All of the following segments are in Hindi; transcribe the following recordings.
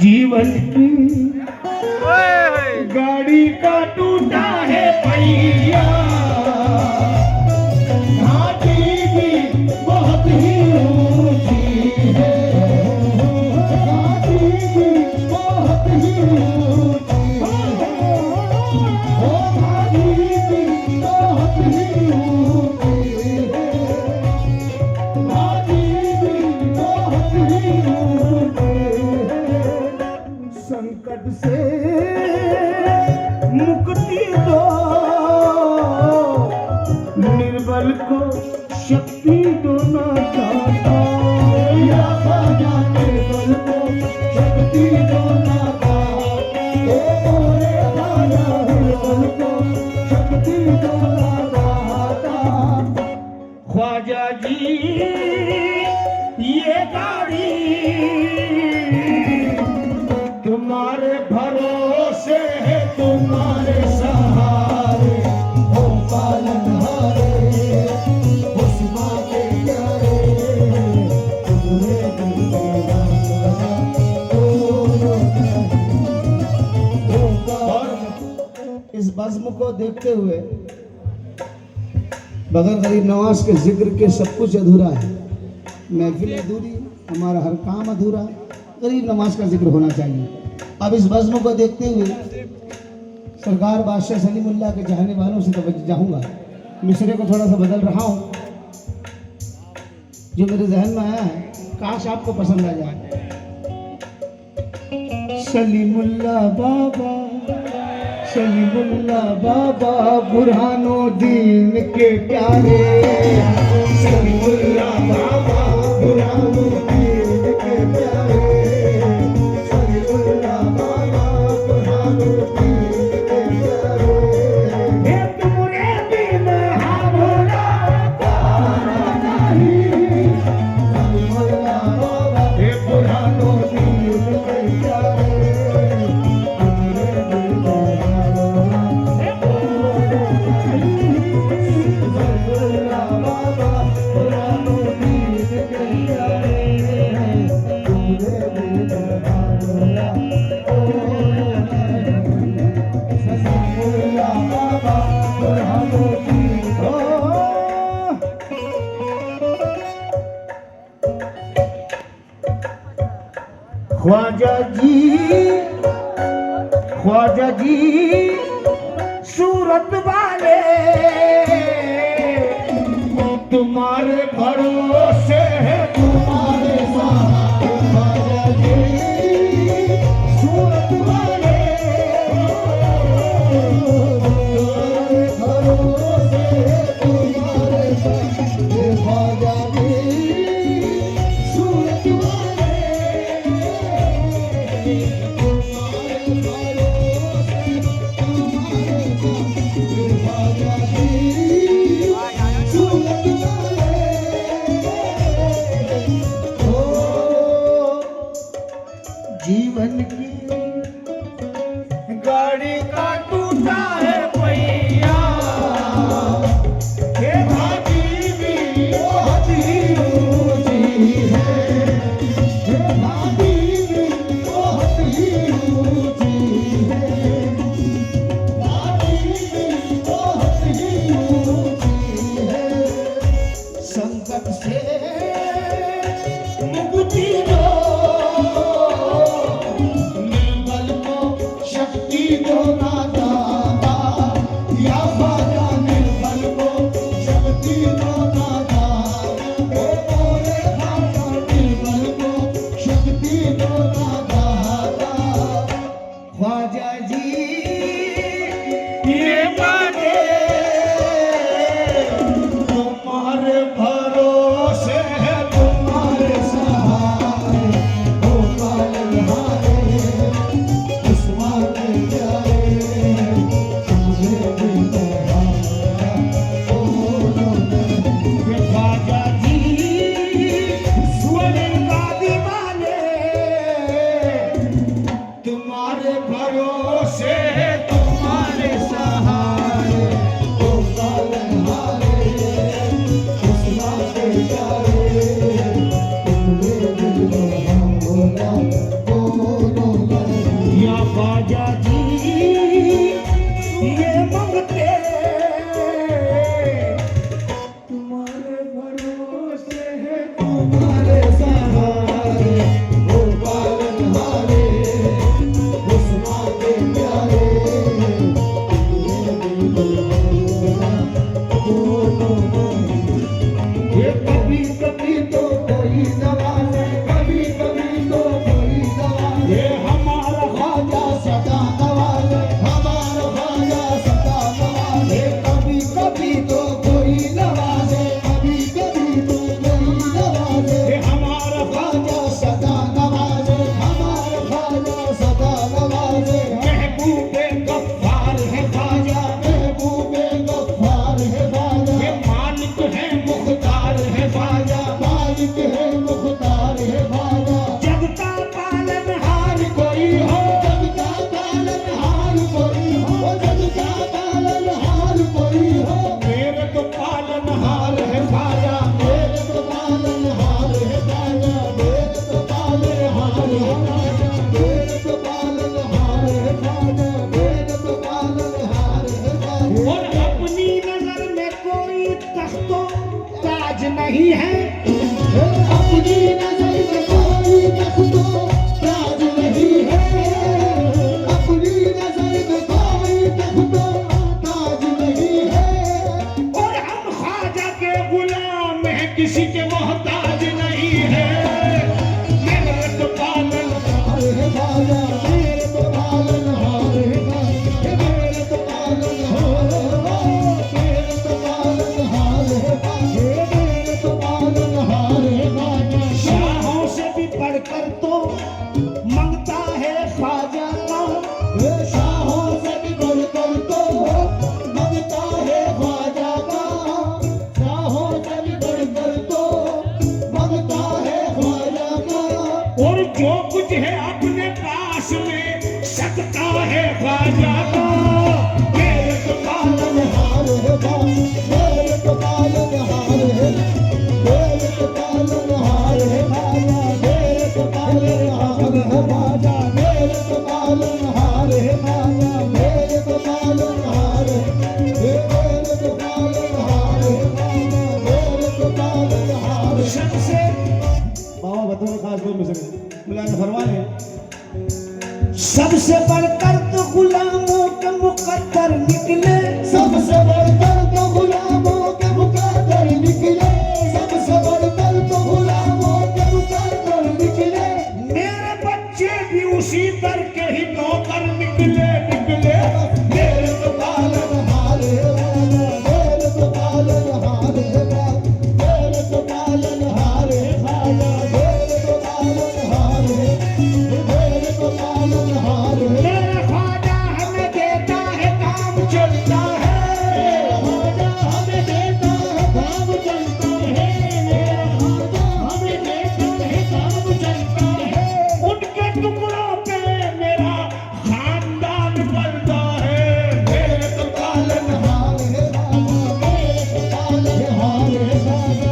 जीवन की गाड़ी का टूटा है पहिया, घाटी भी बहुत ही ऊंची है, घाटी भी बहुत ही ऊंची है, ओ घाटी भी बहुत ही ऊंची है, घाटी भी बहुत ही ऊंची है। संकट से मुक्ति दो, निर्बल को शक्ति दो ना दाता, या ख्वाजा निर्बल को शक्ति दो ना दाता, ए मोरे ख्वाजा निर्बल को शक्ति दो ना दाता। ख्वाजा जी ये गाड़ी तुम्हारे भरोसे है, तुम्हारे सहारे हो पालनहारे, उस माँ के प्यारे, तुम्हें दिल देना और इस बज़्म को देखते हुए बगैर गरीब नवाज के जिक्र के सब कुछ अधूरा है। महफिल अधूरी, हमारा हर काम अधूरा, गरीब नवाज का जिक्र होना चाहिए। अब इस बज़्म को देखते हुए सरकार बादशाह सलीमुल्लाह के चाहने वालों से तवज्जो चाहूँगा। मिसरे को थोड़ा सा बदल रहा हूँ, जो मेरे जहन में आया है, काश आपको पसंद आ जाए। सलीमुल्लाह बाबा, सलीमुल्लाह बाबा बुरहानुद्दीन के प्यारे, सलीमुल्लाह बाबा बुरहानुद्दीन के प्यारे, सलीमुल्लाह बाबा बुरहानुद्दीन के प्यारे। हे तुमरे बिन हमरा तारा नहीं, सलीमुल्लाह बाबा हे बुरहानुद्दीन के प्यारे, ख्वाजा जी सूरत वाले तुम्हारे भरोसे है, तुम्हारे सहारे, ख्वाजा जी सूरत वाले तुम्हारे भरोसे है, तुम्हारे सहारे, ख्वाजा जी सूरत वाले जीवन की गाड़ी का टूटा है पहिया, ये घाटी भी बहुत ही ऊंची है, ये घाटी भी बहुत ही ऊंची है, घाटी भी बहुत ही ऊंची नहीं है। अपनी नजर में कोई दख तो ताज नहीं है, अपनी नजर में कोई दख तो ताज नहीं है। और हम ख्वाजा के गुलाम हैं, किसी के मोहताज नहीं है। मेरे तो पालनहार है ख्वाजा, मेरे तो पालनहार है ख्वाजा, मेरे तो पालनहार है, मेरे तो पालनहार है ख्वाजा, मेरे तो पालनहार है ख्वाजा। शाहों से भी बढ़कर तो मंगता है ख्वाजा का। शाहों से भी बढ़कर तो मंगता है ख्वाजा का, शाहों से भी बढ़कर तो मंगता है ख्वाजा का। और जो कुछ है अपने पास में सकता है ख्वाजा का। मेरे तो पालनहार है ख्वाजा, मेरे तो पालनहार है, मेरे तो पालनहार है ख्वाजा, मेरे तो पालनहार है ख्वाजा, मेरे तो पालनहार है ख्वाजा, मेरे तो पालनहार है, मेरे तो पालनहार है ख्वाजा, मेरे तो पालनहार है। सबसे बाबा बतौर खास लोग में से मुलायम फरमा ले। सबसे बढ़कर तो गुलामों के मुकद्दर निकले। सबसे बढ़कर तो गुलामों के मुकद्दर निकले, सबसे बढ़कर तो गुलामों के मुकद्दर निकले। मेरे बच्चे भी उसी दर के ही नौकर निकले निकले। मेरे तो पालनहार है ख्वाजा, मेरे तो पालनहार है ख्वाजा, मेरे तो पालनहार है ख्वाजा, मेरे तो पालनहार है, मेरे तो पालनहार है। मेरा ख्वाजा हमें देता है काम चलता है। ख्वाजा हमें देता है काम चलता है, मेरा ख्वाजा हमें देता है काम चलता है। उनके टुकड़ों पे मेरा खानदान पलता है। मेरे तो पालनहार है ख्वाजा, मेरे तो पालनहार है ख्वाजा,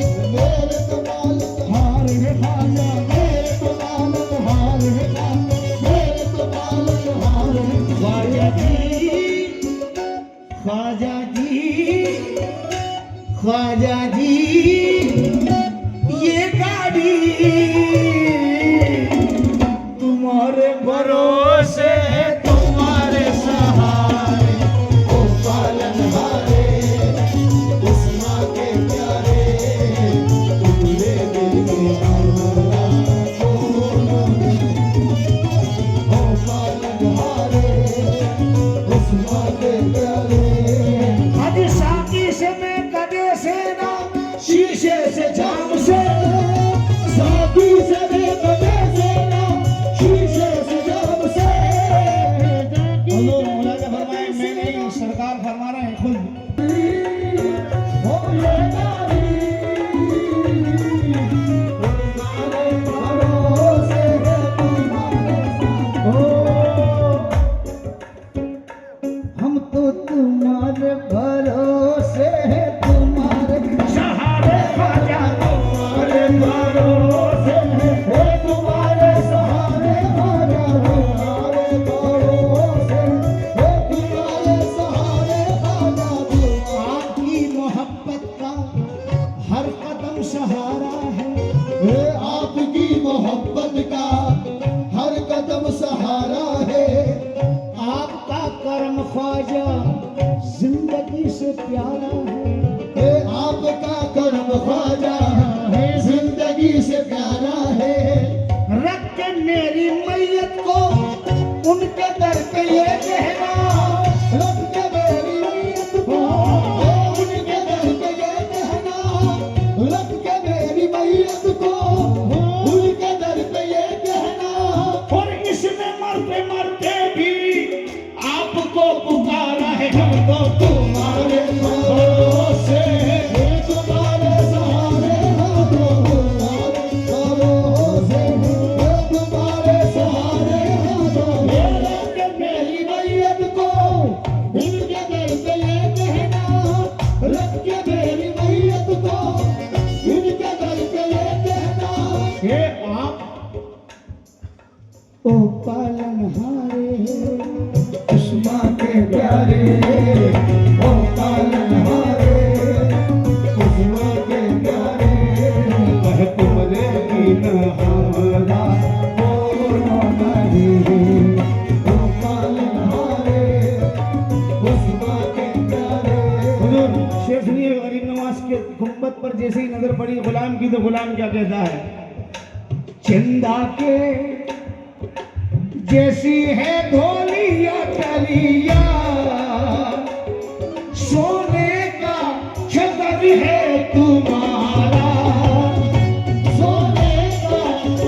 मेरे तो पालनहार है ख्वाजा, मेरे तो पालनहार है ख्वाजा, मेरे तो पालनहार है। ख्वाजा जी, ख्वाजा जी, ख्वाजा जी, ये गाड़ी तुम्हारे भरोसे है, तुम्हारे सहारे। ओ पालनहारे, उस माँ के प्यारे, टुकड़े दिल में हमरा सोना। ओ पालनहारे, उस माँ के प्यारे। आज साकी से मैं कदे से ना, शीशे से जाम से। साथी से मैं कदे से ना, शीशे से जाम से। हेलो मौला का फरमाए, मैं नहीं सरकार फरमा रहे हैं खुद। हो ये गाड़ी, तुम्हारे भरोसे है, तुम्हारे साथ। हम तो तुम्हारे भरोसे हैं, तुम्हारे सहारे ख्वाजा तुम्हारे भरोसे है, तुम्हारे सहारे ख्वाजा, तुम्हारे भरोसे है, तुम्हारे सहारे ख्वाजा। आपकी मोहब्बत का हर कदम सहारा है। आपकी मोहब्बत का हर कदम सहारा है। आपका कर्म ख्वाजा जिंदगी से प्यारा है। आपका कर्म ख्वाजा है, जिंदगी से प्यारा है। रख के मेरी मैयत को उनके दर पे ये कहना। रब के मेरी मैयत को उनके दर पे ये कहना, रब के मेरी मैयत को उनके दर पे ये कहना। और इसने मरते मरते भी आपको पुकारा है। हमको तुम्हारे भरोसे है, तुम्हारे सहारे हो, तुम्हारे भरोसे है, तुम्हारे सहारे हो। रब के मेरी मैयत को उनके दर पे ये कहना, रब के मेरी मैयत को उनके दर पे ये कहना। कि आप ओ पालनहारे, उस माँ के प्यारे, ओ पालनहारे, पर जैसे ही नजर पड़ी गुलाम की तो गुलाम क्या कहता है, चंदा के जैसी है धोलिया टलिया, सोने का छतर है तुम्हारा, सोने का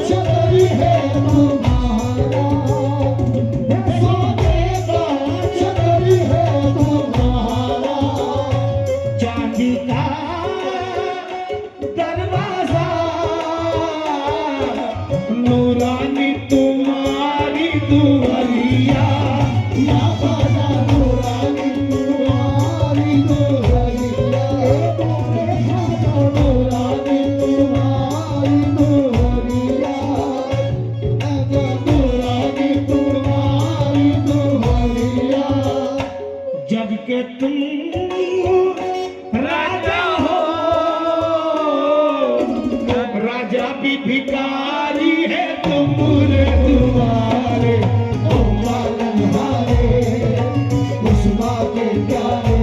छतर है तुम्हारा, सोने का छतर है तुम्हारा, चांदी का दरवाजा, नूरानी तुम्हारी दुआरिया, या बाजा नूरानी तुम्हारी दुआरिया, नूरानी तुम्हारी दुआरिया, आजा नूरानी तुम्हारी दुआरिया। जग के तुम राजा हो, राजा भी भिखारी है तुम्हारे दुआरे, ओ पालनहारे, खुशबा के प्यारे,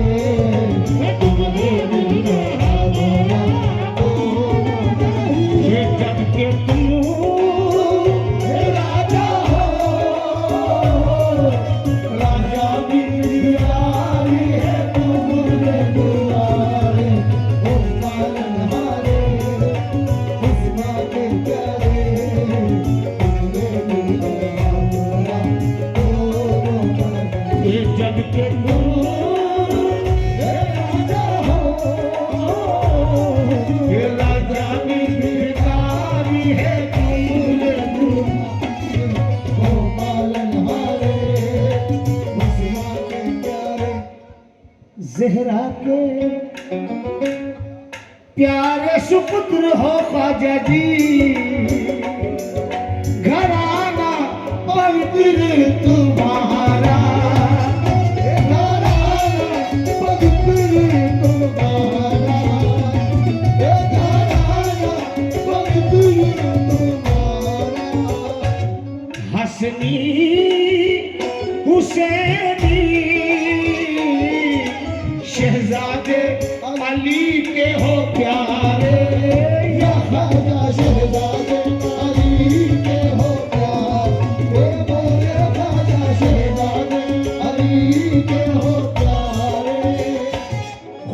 तुमने बिना हमारा ये जग के तुम राजा हो, राजा भी प्यारी है तुमने दुआरे, ओ पालनहारे, खुशबा के प्यारे, तुमने बिना हमारा ये जग के तुम राजा हो, ये राजा भी भिखारी है तुम्हारे दुआरे। ओ पालनहारे, खुशबा के प्यारे। जहरा के प्यारे सुपुत्र हो ख्वाजा जी, घराना पवित्र तुम्हारा, हसनी हुसैनी शहजादे अली के हो प्यारे, या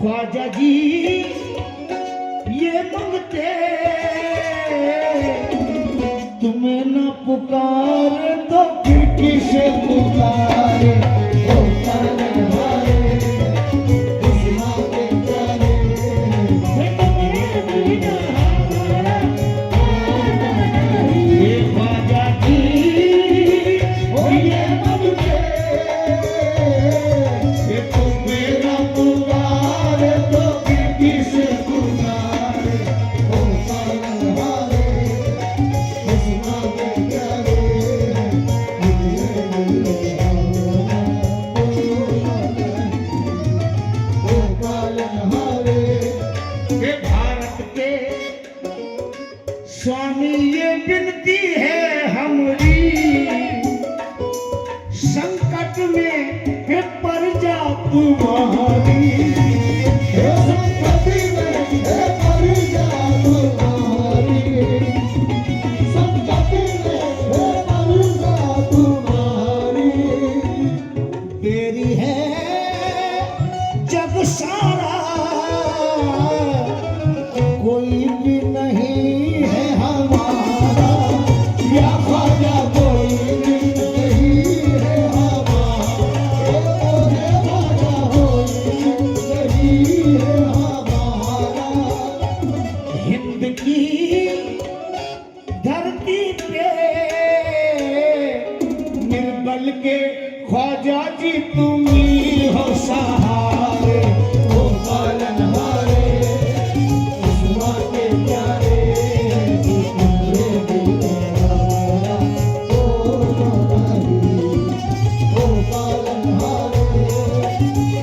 ख्वाजा जी ये मंगते तुम्हें न पुकारे तो फिर किसे पुकारे, ये ख्वाजा जी ये मंगते ये तुम्हें न पुकारे तो फिर किसे पुकारे, ये भारत के स्वामी ये विनती है हमारी, संकट में है प्रजा तुम्हारी, तेरी है जग सारा, कोई भी नहीं है हमारा, या ख्वाजा कोई नहीं है हमारा, ख्वाजा कोई नहीं है हमारा। हिंद की धरती पे निर्बल के ख्वाजा जी तुम ही हो सहारे, ओ पालनहारे, खुशबा के प्यारे, तुमने बिना हमारा ओ पालनहारे,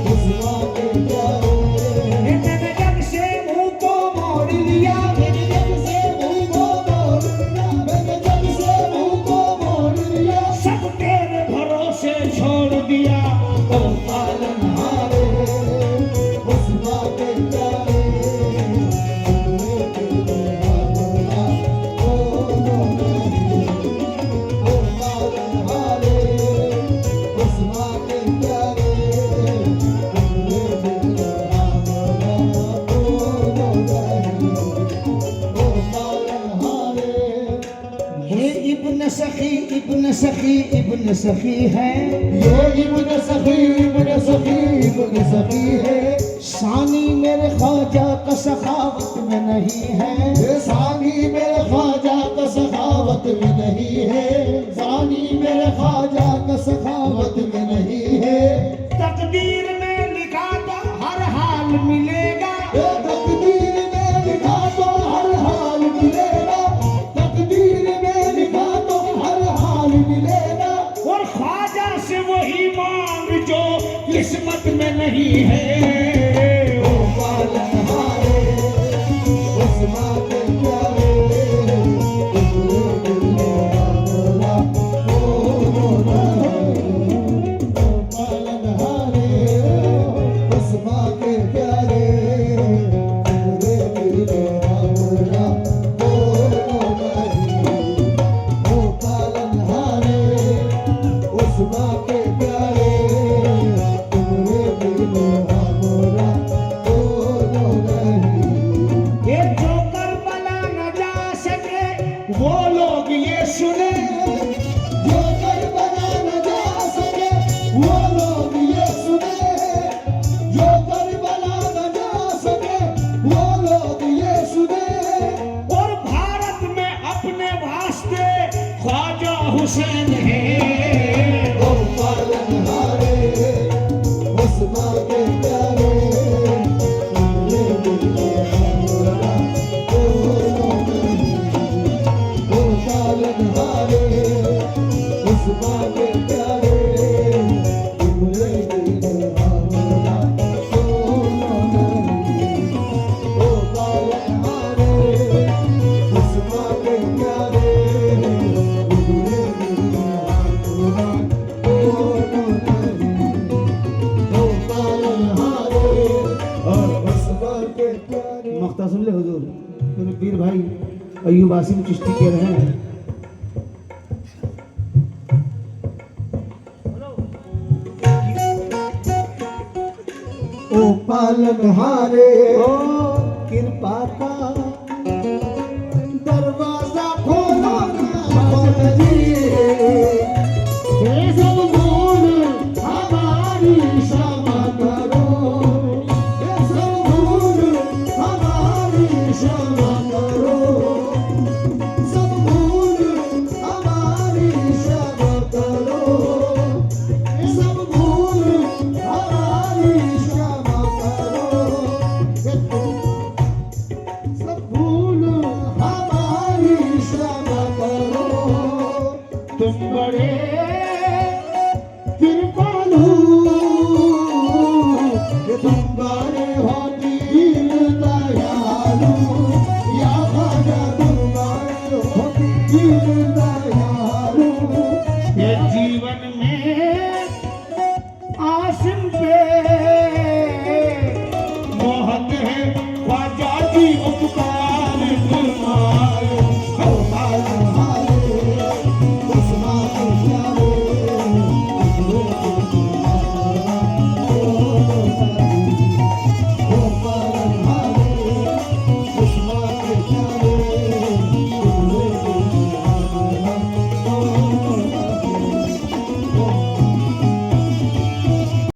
खुशबा के प्यारे। मैंने जग से मुंह को मोड़ लिया, मैंने जग से मुंह को मोड़ लिया, मैंने जग से मुंह को मोड़ लिया, सब तेरे भरोसे छोड़ दिया, ओ पालनहारे, खुशबा के प्यारे, इब्न सखी है, ये इब्न सखी है। शानी मेरे ख्वाजा का सखावत में नहीं है, ये सानी मेरे ख्वाजा का सखावत में नहीं है, सानी मेरे ख्वाजा का सखावत में नहीं है। तकदीर में लिखा तो हर हाल मिलेगा, ये तकदीर में लिखा तो हर हाल मिलेगा, तकदीर में लिखा तो हर हाल मिलेगा। और ख्वाजा से वही मांग जो किस्मत में नहीं है। ओ पालनहारे उस माँ के प्यारे, तुझे मिले मोला, ओ पालनहारे उस माँ के प्यारे, तुझे मिले मोला, ओ पालनहारे उस माँ के प्यारे, तुझे मिले मोला, ये जो करबला न जा सके वो लोग ये सुने, जो करबला न जा सके वो लोग ये सुने, जो करबला न जा सके वो लोग ये सुने। और भारत में अपने वास्ते ख्वाजा हुसैन है। ओ पालनहारे उस माँ के प्यारे, तुझे मिले मोला, ओ पालनहारे उस माँ के प्यारे, तुझे मिले मोला, ओ पालनहारे उस माँ के प्यारे, तुझे मिले मोला, ओ पालनहारे और उस माँ के प्यारे। मख्ता सुन ले हुजूर, मेरे पीर भाई अय्यूब आसिम चिश्ती कह रहे हैं, ओ पालनहारे ओ कृपा का